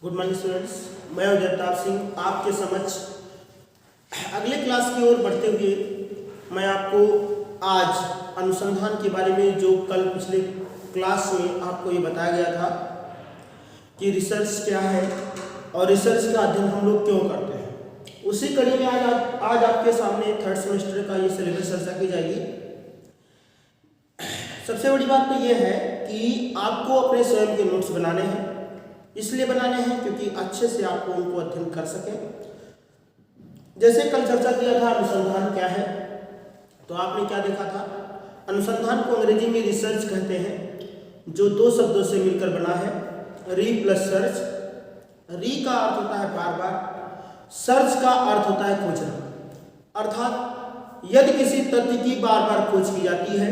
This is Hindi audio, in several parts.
गुड मॉर्निंग स्टूडेंट्स, मैं अजयताप सिंह आपके समक्ष अगले क्लास की ओर बढ़ते हुए मैं आपको आज अनुसंधान के बारे में जो कल पिछले क्लास में आपको ये बताया गया था कि रिसर्च क्या है और रिसर्च का अध्ययन हम लोग क्यों करते हैं, उसी कड़ी में आज आपके सामने थर्ड सेमेस्टर का ये सिलेबस चर्चा की जाएगी। सबसे बड़ी बात तो ये है कि आपको अपने स्वयं के नोट्स बनाने हैं, इसलिए बनाने हैं क्योंकि अच्छे से आपको उनको अध्ययन कर सकें। जैसे कल चर्चा किया था अनुसंधान क्या है, तो आपने क्या देखा था, अनुसंधान को अंग्रेजी में रिसर्च कहते हैं, जो दो शब्दों से मिलकर बना है, री प्लस सर्च। री का अर्थ होता है बार बार, सर्च का अर्थ होता है खोजना। अर्थात यदि किसी तथ्य की बार बार खोज की जाती है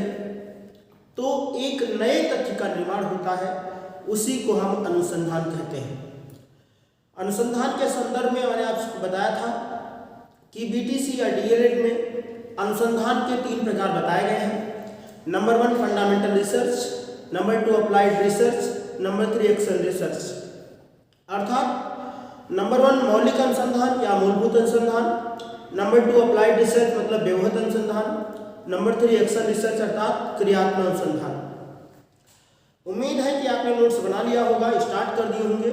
तो एक नए तथ्य का निर्माण होता है, उसी को हम अनुसंधान कहते हैं। अनुसंधान के संदर्भ में मैंने आपको बताया था कि बीटीसी या डीएलएड में अनुसंधान के 3 प्रकार बताए गए हैं। Number 1 fundamental research, number 2 applied research, number 3 action research. अर्थात नंबर 1 मौलिक अनुसंधान या मूलभूत अनुसंधान, नंबर 2 अप्लाइड रिसर्च मतलब व्यवहारिक अनुसंधान, नंबर 3 एक्शन रिसर्च अर्थात क्रियात्मक अनुसंधान। उम्मीद है कि आपने नोट्स बना लिया होगा, स्टार्ट कर दिए होंगे,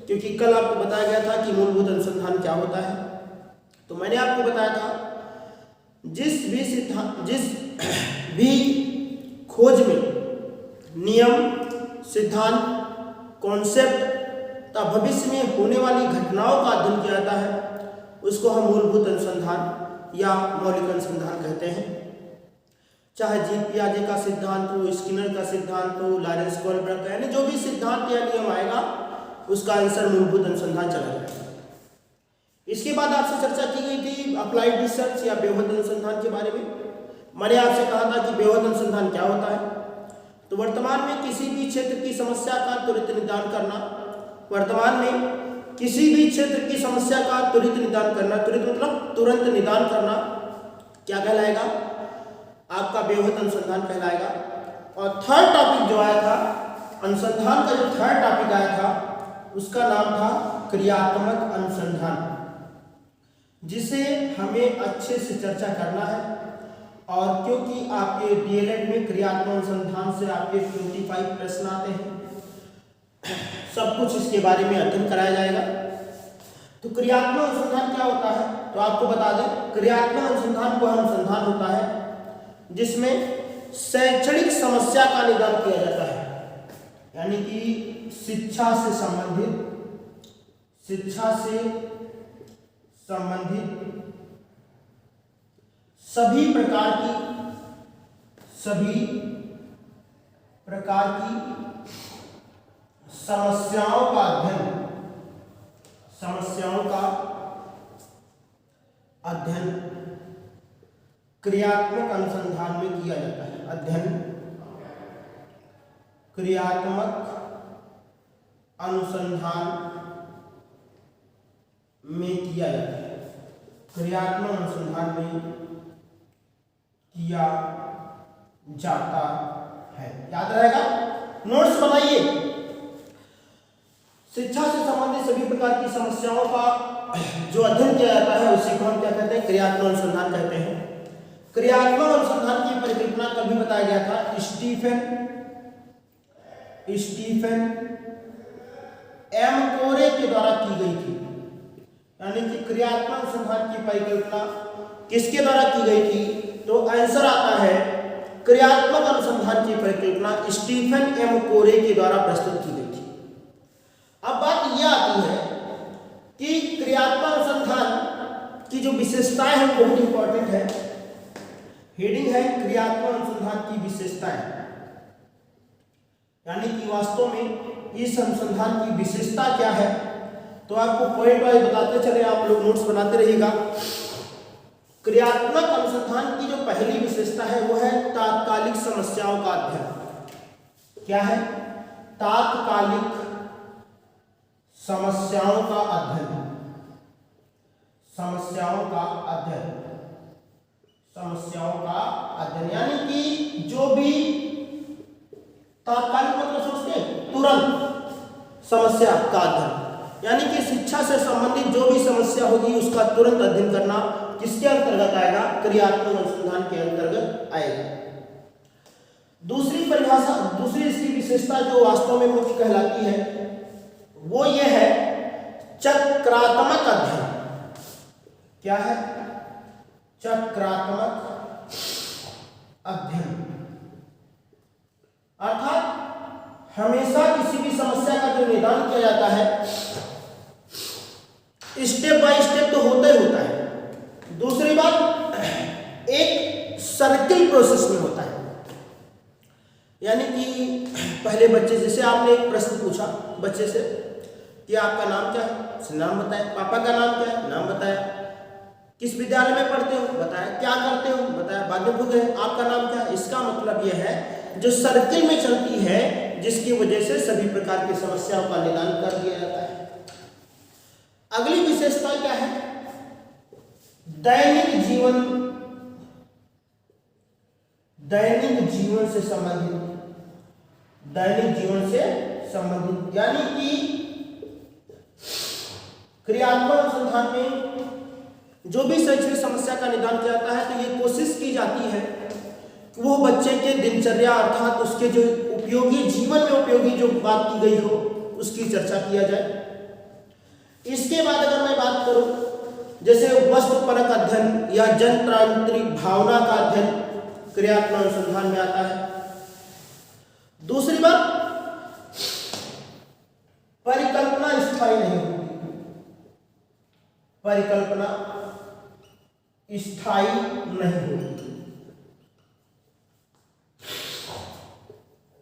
क्योंकि कल आपको बताया गया था कि मूलभूत अनुसंधान क्या होता है। तो मैंने आपको बताया था जिस भी खोज में नियम, सिद्धांत, कॉन्सेप्ट तथा भविष्य में होने वाली घटनाओं का अध्ययन किया जाता है, उसको हम मूलभूत अनुसंधान या मौलिक अनुसंधान कहते हैं। चाहे जी पियाजे का सिद्धांत हो, स्किनर का सिद्धांत हो, लॉरेंस कोलब्रग का, यानी जो भी सिद्धांत या नियम आएगा उसका आंसर मूलभूत अनुसंधान चला जाएगा। इसके बाद आपसे चर्चा की गई थी अप्लाइड रिसर्च या व्यवहारिक अनुसंधान के बारे में। मैंने आपसे कहा था कि व्यवहारिक अनुसंधान क्या होता है, तो वर्तमान में किसी भी क्षेत्र की समस्या का त्वरित निदान करना, वर्तमान में किसी भी क्षेत्र की समस्या का त्वरित निदान करना, त्वरित मतलब तुरंत निदान करना, क्या कहलाएगा, आपका व्यवहारिक अनुसंधान कहलाएगा। और थर्ड टॉपिक जो आया था, अनुसंधान का जो थर्ड टॉपिक आया था, उसका नाम था क्रियात्मक अनुसंधान, जिसे हमें अच्छे से चर्चा करना है। और क्योंकि आपके डीएलएड में क्रियात्मक अनुसंधान से आपके 25 प्रश्न आते हैं, सब कुछ इसके बारे में अध्ययन कराया जाएगा। तो क्रियात्मक अनुसंधान क्या होता है, तो आपको बता दें, क्रियात्मक अनुसंधान वह अनुसंधान होता है जिसमें शैक्षणिक समस्या का निदान किया जाता है, यानी कि शिक्षा से संबंधित सभी प्रकार की समस्याओं का अध्ययन क्रियात्मक अनुसंधान में किया जाता है। अध्ययन क्रियात्मक अनुसंधान में किया जाता है, क्रियात्मक अनुसंधान में किया जाता है। याद रहेगा, नोट्स बनाइए। शिक्षा से संबंधित सभी प्रकार की समस्याओं का जो अध्ययन किया जाता है, उसी को हम क्या कहते हैं, क्रियात्मक अनुसंधान कहते हैं। क्रियात्मक अनुसंधान की परिकल्पना कल भी बताया गया था, स्टीफन एम कोरे के द्वारा की गई थी। यानी कि क्रियात्मक अनुसंधान की परिकल्पना किसके द्वारा की गई थी, तो आंसर आता है क्रियात्मक अनुसंधान की परिकल्पना स्टीफन एम कोरे के द्वारा प्रस्तुत की गई थी। अब बात यह आती है कि क्रियात्मक अनुसंधान की जो विशेषताएं हैं वो बहुत इंपॉर्टेंट है। हेडिंग है क्रियात्मक अनुसंधान की विशेषताएं, यानी कि वास्तव में इस अनुसंधान की विशेषता क्या है, तो आपको पॉइंट वाइज बताते चले, आप लोग नोट्स बनाते रहिएगा। क्रियात्मक अनुसंधान की जो पहली विशेषता है वो है तात्कालिक समस्याओं का अध्ययन। क्या है, तात्कालिक समस्याओं का अध्ययन, यानी कि जो भी तात्कालिक मतलब समझते हैं, तुरंत समस्या का अध्ययन, यानी कि शिक्षा से संबंधित जो भी समस्या होगी उसका तुरंत अध्ययन करना किसके अंतर्गत आएगा? क्रियात्मक अनुसंधान के अंतर्गत आएगा। दूसरी परिभाषा, दूसरी इसकी विशेषता जो वास्तव में मुख्य कहलाती है वो ये है चक्रात्मक अध्ययन। क्या है? चक्रात्मक अध्ययन। अर्थात हमेशा किसी भी समस्या का जो निदान किया जाता है स्टेप बाय स्टेप तो होता ही होता है। दूसरी बात, एक सर्किल प्रोसेस में होता है। यानी कि पहले बच्चे, जैसे आपने एक प्रश्न पूछा बच्चे से कि आपका नाम क्या है? उसने नाम बताया। पापा का नाम क्या है? नाम बताया। किस विद्यालय में पढ़ते हो? बताया। क्या करते हो? बताया। बाद में पूछ गए आपका नाम क्या है? इसका मतलब यह है जो सर्किल में चलती है, जिसकी वजह से सभी प्रकार की समस्याओं का निदान कर दिया जाता है। अगली विशेषता क्या है? दैनिक जीवन, दैनिक जीवन से संबंधित, दैनिक जीवन से संबंधित, यानी कि क्रियात्मक अनुसंधान में जो भी शैक्षणिक समस्या का निदान किया जाता है तो ये कोशिश की जाती है कि वो बच्चे के दिनचर्या अर्थात उसके जो उपयोगी, जीवन में उपयोगी जो बात की गई हो उसकी चर्चा किया जाए। इसके बाद अगर मैं बात करूं, जैसे वस्तुपरक अध्ययन या जनतांत्रिक भावना का अध्ययन क्रियात्मक अनुसंधान में आता है। दूसरी बात, परिकल्पना स्थायी नहीं होती। परिकल्पना स्थायी नहीं होती।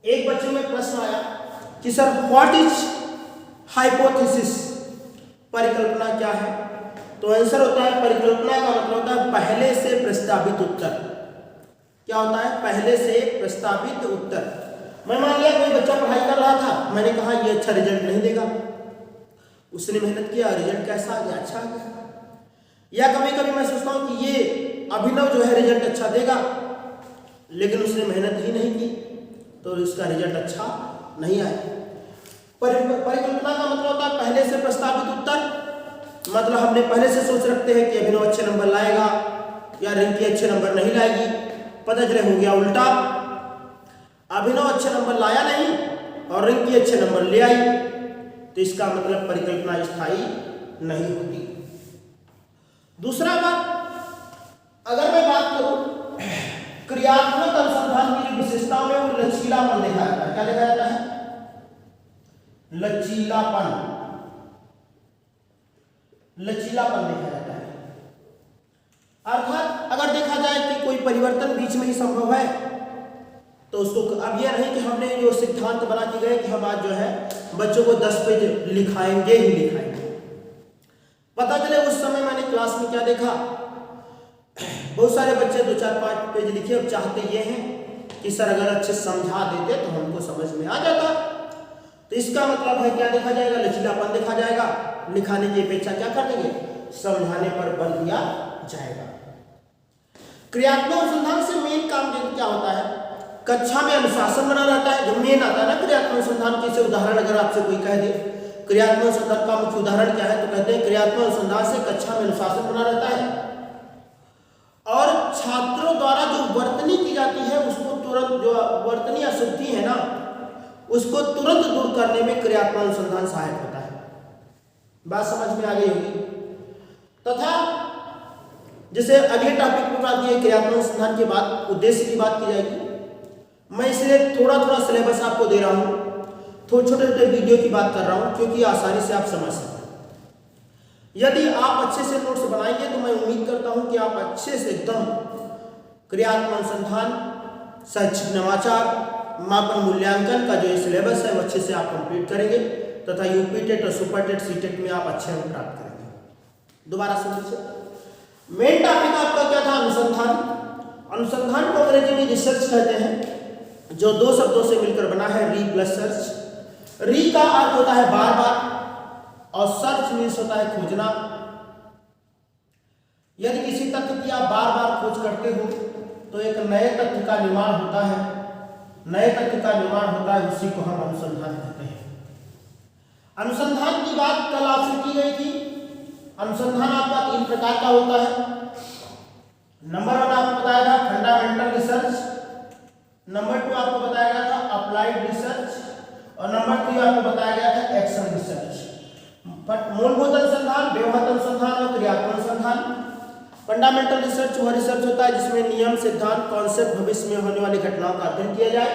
एक बच्चे में प्रश्न आया कि सर व्हाट इज हाइपोथेसिस? परिकल्पना क्या है? तो आंसर होता है परिकल्पना का मतलब होता है पहले से प्रस्तावित उत्तर। क्या होता है? पहले से प्रस्तावित उत्तर। मैं मान लिया कोई बच्चा पढ़ाई कर रहा था, मैंने कहा ये अच्छा रिजल्ट नहीं देगा, उसने मेहनत किया, रिजल्ट कैसा आ गया? अच्छा आ गया। या कभी कभी मैं सोचता हूँ कि ये अभिनव जो है रिजल्ट अच्छा देगा, लेकिन उसने मेहनत ही नहीं की तो इसका रिजल्ट अच्छा नहीं आया। परिकल्पना का मतलब होता है पहले से प्रस्तावित उत्तर, मतलब हमने पहले से सोच रखते हैं कि अभिनव अच्छे नंबर लाएगा या रिंकी अच्छे नंबर नहीं लाएगी, पता चले हो गया उल्टा, अभिनव अच्छे नंबर लाया नहीं और रिंकी अच्छे नंबर ले आई, तो इसका मतलब परिकल्पना स्थायी नहीं होती। दूसरा बात, अगर मैं बात करूं क्रियात्मक अनुसंधान की जो विशेषताओं में वो लचीलापन देखा जाता है। क्या देखा जाता है? लचीलापन, लचीलापन देखा जाता है। अर्थात अगर देखा जाए कि कोई परिवर्तन बीच में ही संभव है तो उसको, अब यह नहीं कि हमने जो सिद्धांत बना के गए कि हम आज जो है बच्चों को 10 पेज लिखाएंगे ही लिखाएंगे। पता चले उस समय मैंने क्लास में क्या देखा, बहुत सारे बच्चे 2-4-5 पेज लिखे। अब चाहते ये हैं कि सर अगर अच्छे समझा देते तो हमको समझ में आ जाता। तो इसका मतलब है क्या देखा जाएगा? लचीलापन देखा जाएगा। लिखाने की अपेक्षा क्या कर देंगे? समझाने पर बल दिया जाएगा। क्रियात्मक अनुसंधान से मेन काम क्या होता है? कक्षा में अनुशासन बना रहता है। जो मेन आता है ना क्रियात्मक अनुसंधान के, उदाहरण अगर आपसे कोई कह दे क्रियात्मक अनुसंधान का मुख्य उदाहरण क्या है, तो कहते हैं क्रियात्मक अनुसंधान से कक्षा में अनुशासन बना रहता है और छात्रों द्वारा जो वर्तनी की जाती है उसको तुरंत, जो वर्तनी अशुद्धि है ना, उसको तुरंत दूर करने में क्रियात्मक अनुसंधान सहायक होता है। बात समझ में आ गई होगी। तथा जैसे अगले टॉपिक में बात की क्रियात्मक अनुसंधान के बाद उद्देश्य की बात की जाएगी। मैं इसलिए थोड़ा थोड़ा सिलेबस आपको दे रहा हूँ, थोड़े छोटे छोटे वीडियो की बात कर रहा हूँ क्योंकि आसानी से आप समझ सकें। यदि आप अच्छे से नोट्स बनाएंगे तो मैं उम्मीद करता हूँ कि आप अच्छे से एकदम क्रियात्मक अनुसंधान, शैक्षिक नवाचार, मापन मूल्यांकन का जो सिलेबस है वो अच्छे से आप कंप्लीट करेंगे तथा यूपी टेट और सुपर टेट सीटेट में आप अच्छे अंक प्राप्त करेंगे। दोबारा सुन लीजिए। मेन टॉपिक आपका क्या था? अनुसंधान। अनुसंधान को अंग्रेजी में रिसर्च कहते हैं, जो 2 शब्दों से मिलकर बना है, री प्लस सर्च। री का अर्थ होता है बार बार और सर्च मीन्स होता है खोजना। यदि किसी तथ्य की आप बार बार खोज करते हो तो एक नए तथ्य का निर्माण होता है, नए तथ्य का निर्माण होता है, उसी को हम अनुसंधान कहते हैं। अनुसंधान की बात कल आपसे की गई थी। अनुसंधान आपका 3 प्रकार का होता है। नंबर 1 आपको बताया था फंडामेंटल रिसर्च, नंबर 2 आपको बताया गया था अप्लाइड रिसर्च, और नंबर 3 आपको बताया गया था एक्शन रिसर्च। मूलभूत अनुसंधान, व्यवहार अनुसंधान और क्रियात्मक अनुसंधान। फंडामेंटल रिसर्च वह रिसर्च होता है जिसमें नियम, सिद्धांत, कॉन्सेप्ट, भविष्य में होने वाली घटनाओं का अध्ययन किया जाए।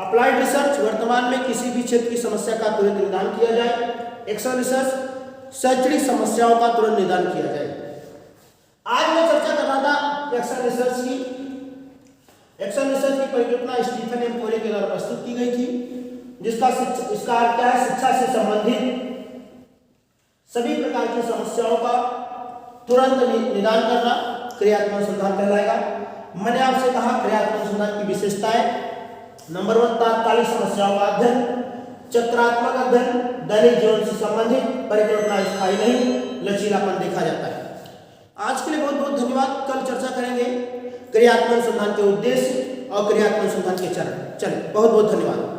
अप्लाइड रिसर्च वर्तमान में किसी भी क्षेत्र की समस्या का तुरंत निदान किया जाए। एक्शन रिसर्च शैक्षणिक समस्याओं का तुरंत निदान किया जाए। आज मैं चर्चा कर रहा था एक्शन रिसर्च की। एक्शन रिसर्च की परिकल्पना स्टीफन एम कोरे के द्वारा प्रस्तुत की गई थी, जिसका इसका अर्थ क्या है, शिक्षा से संबंधित सभी प्रकार की समस्याओं का तुरंत निदान करना क्रियात्मक अनुसंधान कहलाएगा। मैंने आपसे कहा क्रियात्मक अनुसंधान की विशेषताएं। नंबर 1 तात्कालिक समस्याओं का अध्ययन, चक्रात्मक अध्ययन, दैनिक जीवन से संबंधित, परिकल्पना स्थायी नहीं, लचीलापन देखा जाता है। आज के लिए बहुत बहुत धन्यवाद। कल चर्चा करेंगे क्रियात्मक अनुसंधान के उद्देश्य और क्रियात्मक अनुसंधान के चरण। चलिए, बहुत बहुत धन्यवाद।